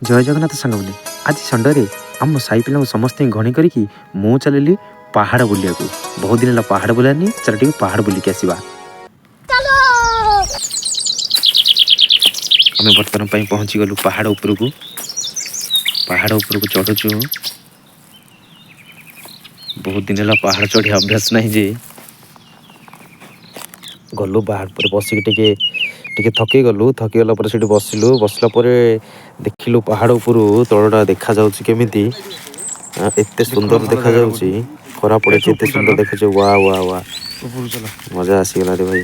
जय जगन्नाथ सांगमने आज संडे आम साई पिला समस्त घणी करी मु चलि पहाड़ बुलिया बहुत दिन है पहाड़ बुलानी चल टे पहाड़ बुलिक आसवा आम बर्तमान पहुँची गलु पहाड़ उपरकू चढ़ुचु बहुत दिन है पहाड़ चढ़ी अभ्यास नहीं जे गलु पहाड़ पर बसिक टे थकी गलु थकी गला पर सेठी बसिलु बसला पर देखिलु पहाड़ उपरू तलटा देखा जाउछि केमिति एते सुंदर देखा जाउछि खरा पड़े एते सुंदर देखा जाउ वाह वाह वाह मजा आसी गला रे भाई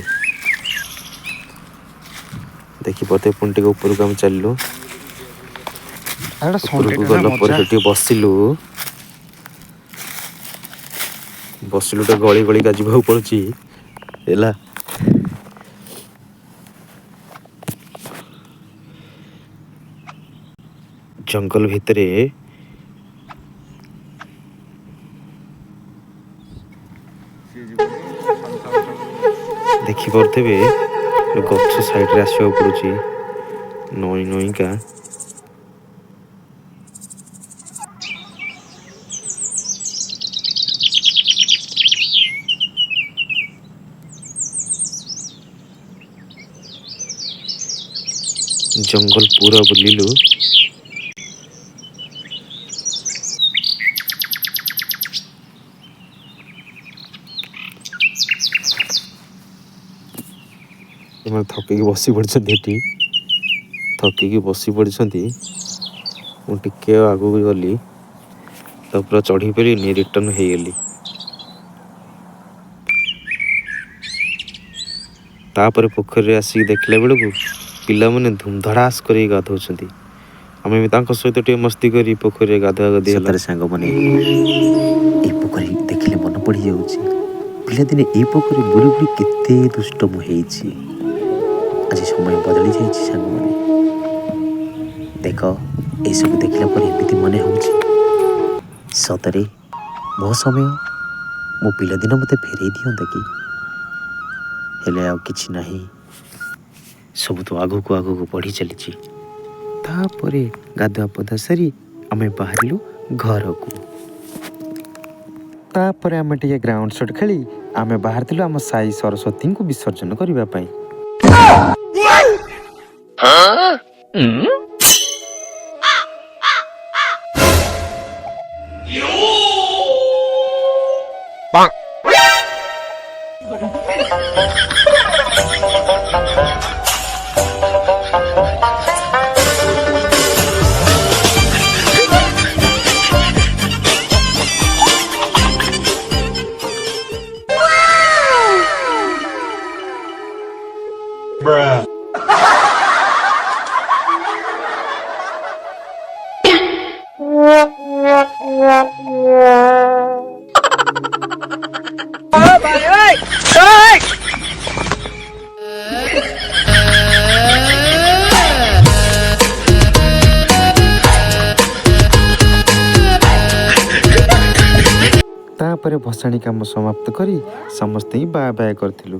देखि पते पुंटी के ऊपर को हम चललु ऊपर को गला पर सेठी बसिलु टे गली गली का जीवा पड़छि एला जंगल भितरे देखी पारे गछ साइड आसवा पड़ुची नई नई का जंगल पूरा बुलिलु थकिकी बसी पड़ी थकिकी बसी पड़ी मुझे आगू गली तो पूरा चढ़ी पारि रिटर्न हो गली तापर पोखरी आसिक देखला बेलू पिला माने धूमधड़ास कर गाधौं आम सहित टे मस्ती करी पोखरी गाधुआ गाधी सांग मैंने पोखरी देखले मन पड़ जाऊँ पिला दिने ये पोखरी बुड़ी बुड़ी केते दुष्ट मुझे आज समय बदली जाइए सांग मैंने देख ये सब देखला पर एमती मन हो सतरे मो समय मो पिलादिन मत फेरई दिंता कि हेले आ किछि नहीं सब तो आगु को बढ़ी चली तापर गाधुआ पदा सारी आम बाहरिलु घर को तापर आम टे ग्राउंड शॉट खेली आम बाहर थिलु आम साई सरस्वती को विसर्जन करबा पई Bruh. तापर भसाणी काम समाप्त करी समस्ते बाय बाय करथिलु।